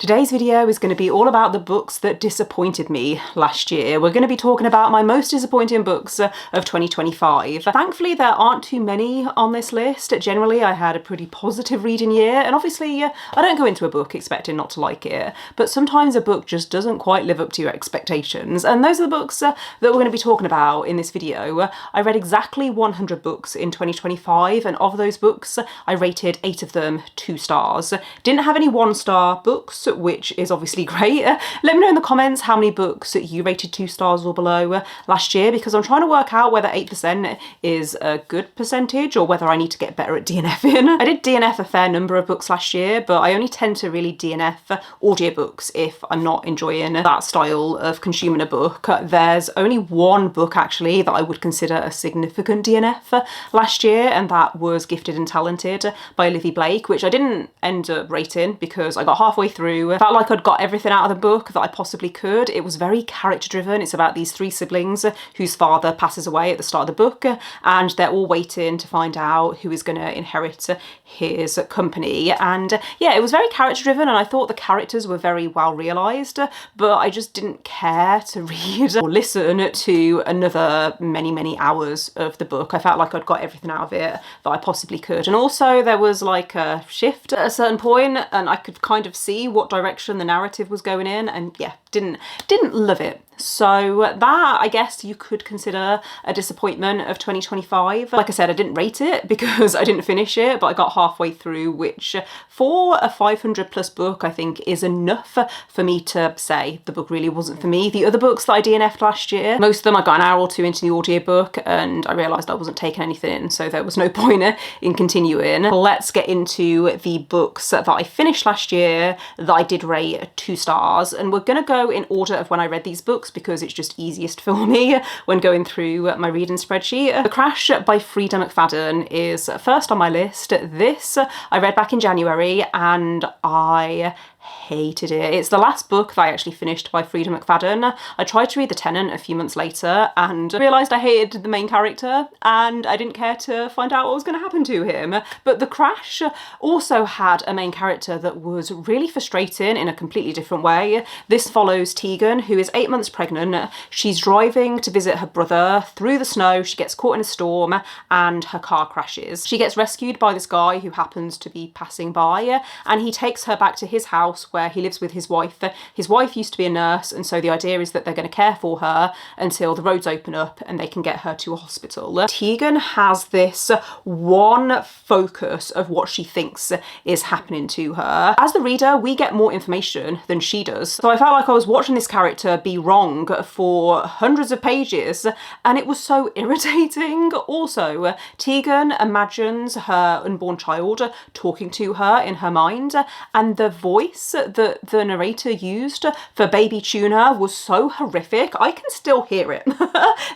Today's video is going to be all about the books that disappointed me last year. We're going to be talking about my most disappointing books of 2025. Thankfully, there aren't too many on this list. Generally, I had a pretty positive reading year, and obviously, I don't go into a book expecting not to like it, but sometimes a book just doesn't quite live up to your expectations, and those are the books that we're going to be talking about in this video. I read exactly 100 books in 2025, and of those books, I rated 8 of them 2 stars. Didn't have any 1-star books, which is obviously great. Let me know in the comments how many books you rated 2 stars or below last year, because I'm trying to work out whether 8% is a good percentage or whether I need to get better at DNFing. I did DNF a fair number of books last year, but I only tend to really DNF audiobooks if I'm not enjoying that style of consuming a book. There's only one book actually that I would consider a significant DNF last year, and that was Gifted and Talented by Livy Blake, which I didn't end up rating because I got halfway through, felt like I'd got everything out of the book that I possibly could. It was very character driven. It's about these 3 siblings whose father passes away at the start of the book, and they're all waiting to find out who is going to inherit his company. And yeah, it was very character driven, and I thought the characters were very well realised, but I just didn't care to read or listen to another many hours of the book. I felt like I'd got everything out of it that I possibly could. And also there was like a shift at a certain point, and I could kind of see what direction the narrative was going in, and yeah, didn't love it. So that, I guess you could consider a disappointment of 2025. Like I said, I didn't rate it because I didn't finish it, but I got halfway through, which for a 500+ book, I think is enough for me to say the book really wasn't for me. The other books that I DNF'd last year, most of them I got an hour or 2 into the audiobook and I realised I wasn't taking anything in, so there was no point in continuing. Let's get into the books that I finished last year that I did rate 2 stars, and we're gonna go in order of when I read these books because it's just easiest for me when going through my reading spreadsheet. The Crash by Frida McFadden is first on my list. This I read back in January and I hated it. It's the last book that I actually finished by Frida McFadden. I tried to read The Tenant a few months later and realised I hated the main character and I didn't care to find out what was going to happen to him. But The Crash also had a main character that was really frustrating in a completely different way. This follows Tegan, who is 8 months pregnant. She's driving to visit her brother through the snow. She gets caught in a storm and her car crashes. She gets rescued by this guy who happens to be passing by, and he takes her back to his house where he lives with his wife. His wife used to be a nurse, and so the idea is that they're going to care for her until the roads open up and they can get her to a hospital. Tegan has this one focus of what she thinks is happening to her. As the reader, we get more information than she does. So I felt like I was watching this character be wrong for hundreds of pages, and it was so irritating. Also, Tegan imagines her unborn child talking to her in her mind, and the voice that the narrator used for Baby Tuna was so horrific. I can still hear it.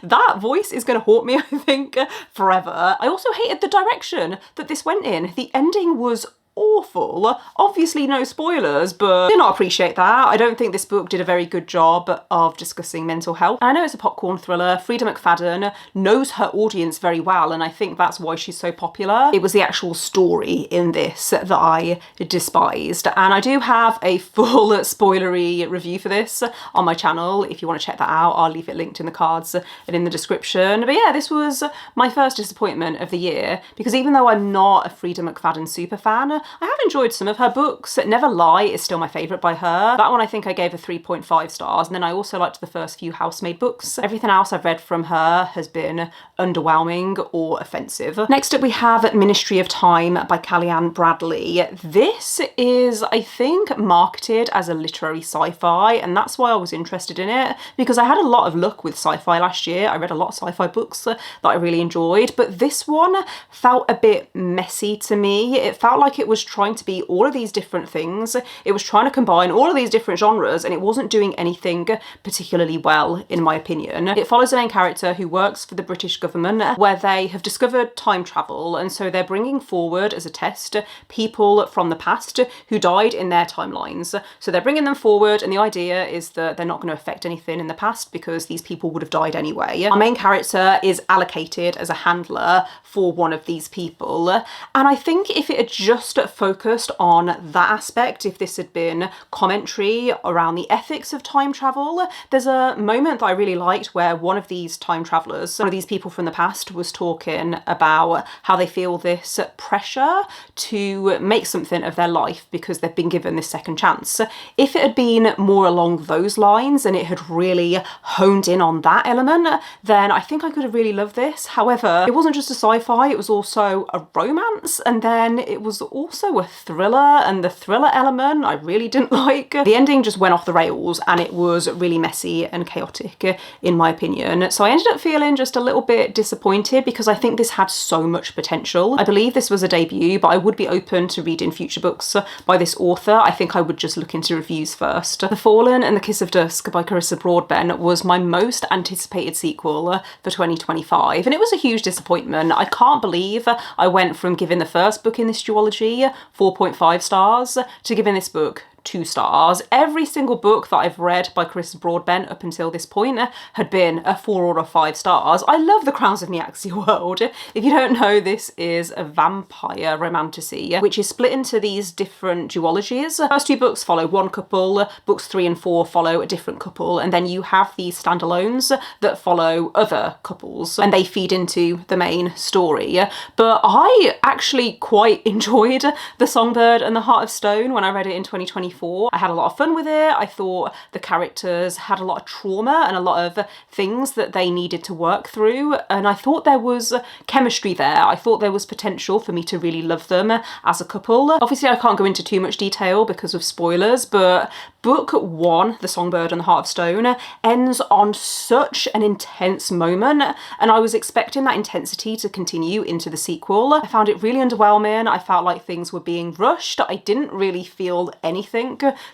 That voice is going to haunt me, I think, forever. I also hated the direction that this went in. The ending was awful. Obviously no spoilers, but I do not appreciate that. I don't think this book did a very good job of discussing mental health. And I know it's a popcorn thriller. Frida McFadden knows her audience very well, and I think that's why she's so popular. It was the actual story in this that I despised. And I do have a full spoilery review for this on my channel. If you want to check that out, I'll leave it linked in the cards and in the description. But yeah, this was my first disappointment of the year, because even though I'm not a Frida McFadden super fan, I have enjoyed some of her books. Never Lie is still my favourite by her. That one I think I gave a 3.5 stars, and then I also liked the first few Housemaid books. Everything else I've read from her has been underwhelming or offensive. Next up we have Ministry of Time by Callie-Anne Bradley. This is, I think, marketed as a literary sci-fi, and that's why I was interested in it, because I had a lot of luck with sci-fi last year. I read a lot of sci-fi books that I really enjoyed, but this one felt a bit messy to me. It felt like it was trying to be all of these different things. It was trying to combine all of these different genres, and it wasn't doing anything particularly well, in my opinion. It follows a main character who works for the British government, where they have discovered time travel, and so they're bringing forward as a test people from the past who died in their timelines. So they're bringing them forward, and the idea is that they're not going to affect anything in the past because these people would have died anyway. Our main character is allocated as a handler for one of these people, and I think if it had just focused on that aspect, if this had been commentary around the ethics of time travel, there's a moment that I really liked where one of these time travelers, one of these people from the past, was talking about how they feel this pressure to make something of their life because they've been given this second chance. If it had been more along those lines and it had really honed in on that element, then I think I could have really loved this. However, it wasn't just a sci-fi, it was also a romance, and then it was also a thriller, and the thriller element I really didn't like. The ending just went off the rails and it was really messy and chaotic in my opinion. So I ended up feeling just a little bit disappointed because I think this had so much potential. I believe this was a debut, but I would be open to reading future books by this author. I think I would just look into reviews first. The Fallen and the Kiss of Dusk by Carissa Broadbent was my most anticipated sequel for 2025, and it was a huge disappointment. I can't believe I went from giving the first book in this duology 4.5 stars to giving this book 2 stars. Every single book that I've read by Carissa Broadbent up until this point had been a 4 or a 5 stars. I love The Crowns of Niaxia World. If you don't know, this is a vampire romantasy, which is split into these different duologies. The first 2 books follow one couple, books 3 and 4 follow a different couple, and then you have these standalones that follow other couples, and they feed into the main story. But I actually quite enjoyed The Songbird and the Heart of Stone when I read it in 2024. I had a lot of fun with it. I thought the characters had a lot of trauma and a lot of things that they needed to work through, and I thought there was chemistry there. I thought there was potential for me to really love them as a couple. Obviously I can't go into too much detail because of spoilers, but book 1, The Songbird and the Heart of Stone, ends on such an intense moment, and I was expecting that intensity to continue into the sequel. I found it really underwhelming. I felt like things were being rushed. I didn't really feel anything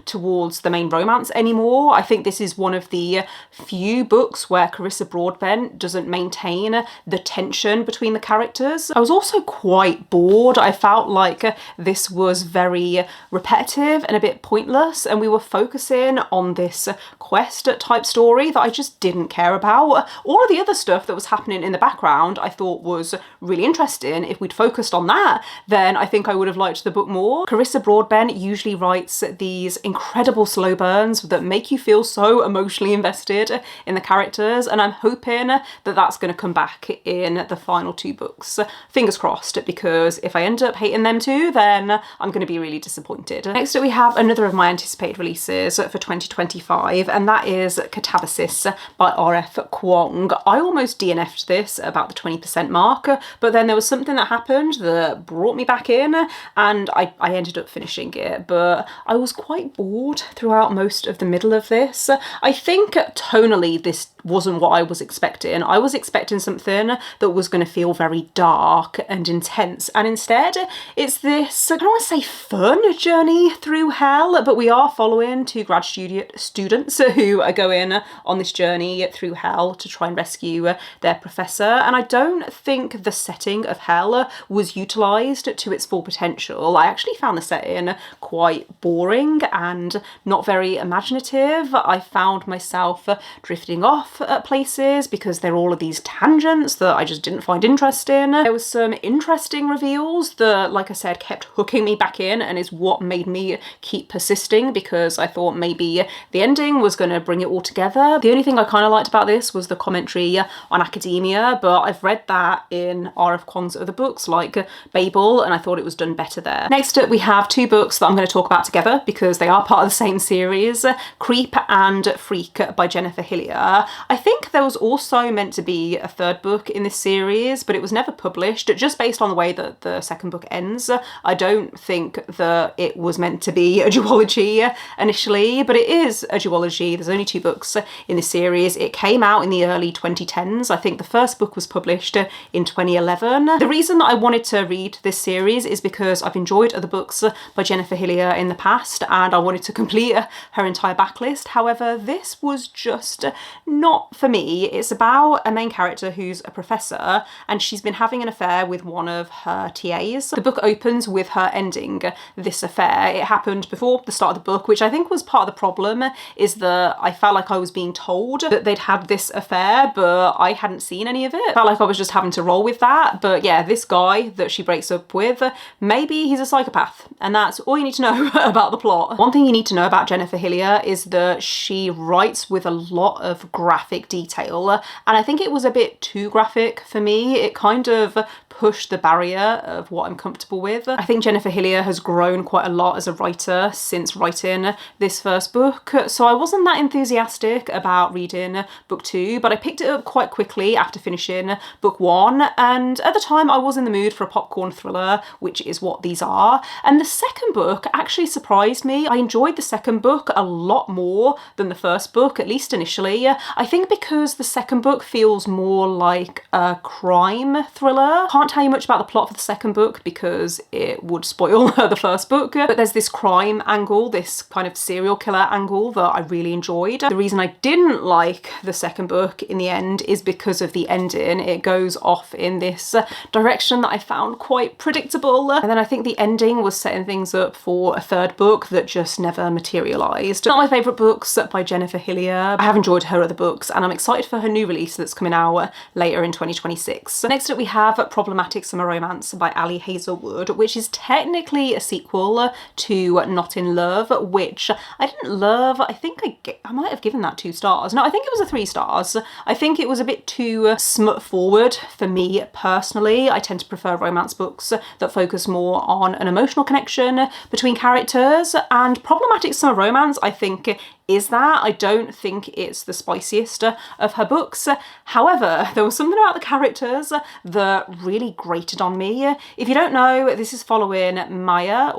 towards the main romance anymore. I think this is one of the few books where Carissa Broadbent doesn't maintain the tension between the characters. I was also quite bored. I felt like this was very repetitive and a bit pointless, and we were focusing on this quest type story that I just didn't care about. All of the other stuff that was happening in the background I thought was really interesting. If we'd focused on that, then I think I would have liked the book more. Carissa Broadbent usually writes these incredible slow burns that make you feel so emotionally invested in the characters, and I'm hoping that that's going to come back in the final 2 books. Fingers crossed, because if I end up hating them too, then I'm going to be really disappointed. Next up we have another of my anticipated releases for 2025, and that is Catabasis by R.F. Kuang. I almost DNF'd this about the 20% mark, but then there was something that happened that brought me back in, and I ended up finishing it, but I was quite bored throughout most of the middle of this. I think tonally this wasn't what I was expecting. I was expecting something that was going to feel very dark and intense, and instead it's this, I don't want to say fun journey through hell, but we are following 2 grad students who are going on this journey through hell to try and rescue their professor, and I don't think the setting of hell was utilised to its full potential. I actually found the setting quite boring and not very imaginative. I found myself drifting off at places because there are all of these tangents that I just didn't find interesting. There was some interesting reveals that, like I said, kept hooking me back in and is what made me keep persisting, because I thought maybe the ending was going to bring it all together. The only thing I kind of liked about this was the commentary on academia, but I've read that in R.F. Kuang's other books like Babel, and I thought it was done better there. Next up we have 2 books that I'm going to talk about together because they are part of the same series, Creep and Freak by Jennifer Hillier. I think there was also meant to be a 3rd book in this series, but it was never published, just based on the way that the 2nd book ends. I don't think that it was meant to be a duology initially, but it is a duology. There's only 2 books in this series. It came out in the early 2010s. I think the first book was published in 2011. The reason that I wanted to read this series is because I've enjoyed other books by Jennifer Hillier in the past, and I wanted to complete her entire backlist. However, this was just not for me. It's about a main character who's a professor, and she's been having an affair with one of her TAs. The book opens with her ending this affair. It happened before the start of the book, which I think think was part of the problem, is that I felt like I was being told that they'd had this affair, but I hadn't seen any of it. I felt like I was just having to roll with that. But yeah, this guy that she breaks up with, maybe he's a psychopath, and that's all you need to know about the plot. One thing you need to know about Jennifer Hillier is that she writes with a lot of graphic detail, and I think it was a bit too graphic for me. It kind of pushed the barrier of what I'm comfortable with. I think Jennifer Hillier has grown quite a lot as a writer since writing this first book, so I wasn't that enthusiastic about reading book 2, but I picked it up quite quickly after finishing book 1, and at the time I was in the mood for a popcorn thriller, which is what these are. And the second book actually surprised me. I enjoyed the second book a lot more than the first book, at least initially. I think because the second book feels more like a crime thriller. Can't tell you much about the plot for the second book because it would spoil the first book, but there's this crime angle, this kind of serial killer angle that I really enjoyed. The reason I didn't like the second book in the end is because of the ending. It goes off in this direction that I found quite predictable, and then I think the ending was setting things up for a third book that just never materialised. Not my favourite books by Jennifer Hillier. I have enjoyed her other books, and I'm excited for her new release that's coming out later in 2026. Next up we have Problematic Summer Romance by Ali Hazelwood, which is technically a sequel to Not in Love, which I didn't love. I think I might have given that 2 stars. No, I think it was a 3 stars. I think it was a bit too smut forward for me personally. I tend to prefer romance books that focus more on an emotional connection between characters, and Problematic Summer Romance, I think, is that. I don't think it's the spiciest of her books. However, there was something about the characters that really grated on me. If you don't know, this is following Maya,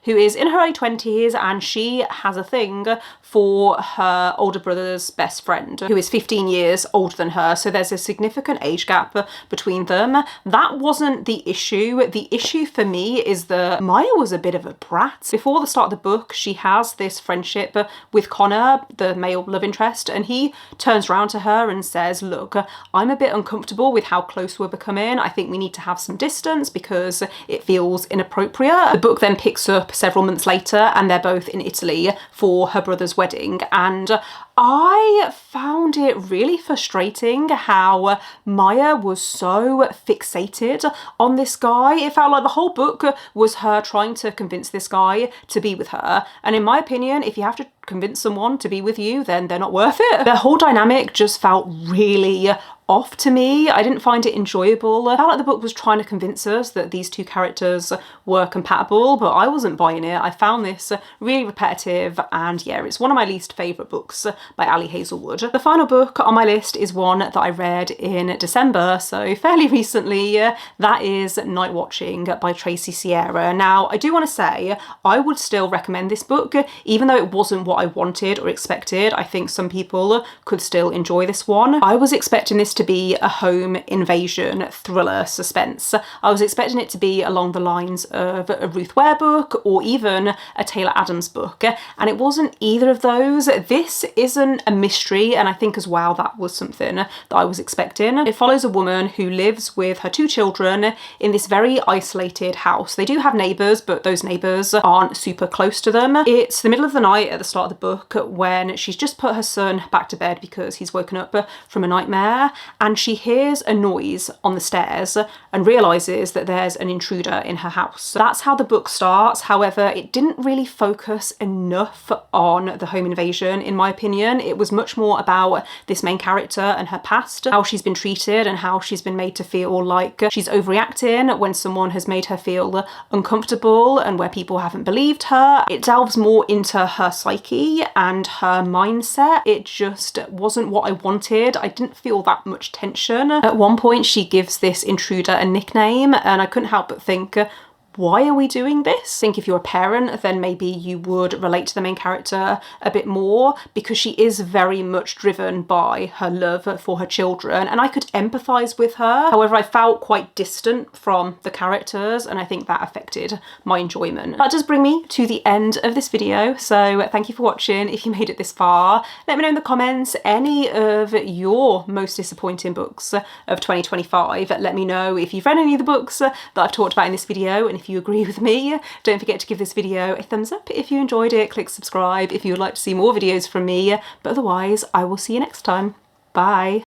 who is in her early 20s, and she has a thing for her older brother's best friend, who is 15 years older than her, so there's a significant age gap between them. That wasn't the issue. The issue for me is that Maya was a bit of a brat. Before the start of the book, she has this friendship with Connor, the male love interest, and he turns around to her and says, look, I'm a bit uncomfortable with how close we're becoming. I think we need to have some distance because it feels inappropriate. The book then picks up several months later, and they're both in Italy for her brother's wedding, and I found it really frustrating how Maya was so fixated on this guy. It felt like the whole book was her trying to convince this guy to be with her, and in my opinion, if you have to convince someone to be with you, then they're not worth it. The whole dynamic just felt really off to me. I didn't find it enjoyable. I felt like the book was trying to convince us that these two characters were compatible, but I wasn't buying it. I found this really repetitive, and yeah, it's one of my least favourite books by Ali Hazelwood. The final book on my list is one that I read in December, so fairly recently. That is Night Watching by Tracy Sierra. Now, I do want to say I would still recommend this book, even though it wasn't what I wanted or expected. I think some people could still enjoy this one. I was expecting this to be a home invasion thriller suspense. I was expecting it to be along the lines of a Ruth Ware book or even a Taylor Adams book, and it wasn't either of those. This isn't a mystery, and I think as well that was something that I was expecting. It follows a woman who lives with her 2 children in this very isolated house. They do have neighbours, but those neighbours aren't super close to them. It's the middle of the night at the start of the book when she's just put her son back to bed because he's woken up from a nightmare, and she hears a noise on the stairs and realises that there's an intruder in her house. That's how the book starts. However, it didn't really focus enough on the home invasion, in my opinion. It was much more about this main character and her past, how she's been treated and how she's been made to feel like she's overreacting when someone has made her feel uncomfortable and where people haven't believed her. It delves more into her psyche and her mindset. It just wasn't what I wanted. I didn't feel that much tension. At one point she gives this intruder a nickname, and I couldn't help but think, why are we doing this? I think if you're a parent, then maybe you would relate to the main character a bit more, because she is very much driven by her love for her children, and I could empathise with her. However, I felt quite distant from the characters, and I think that affected my enjoyment. That does bring me to the end of this video, so thank you for watching. If you made it this far, let me know in the comments any of your most disappointing books of 2025. Let me know if you've read any of the books that I've talked about in this video, and if if you agree with me. Don't forget to give this video a thumbs up if you enjoyed it. Click subscribe if you would like to see more videos from me. But otherwise, I will see you next time. Bye.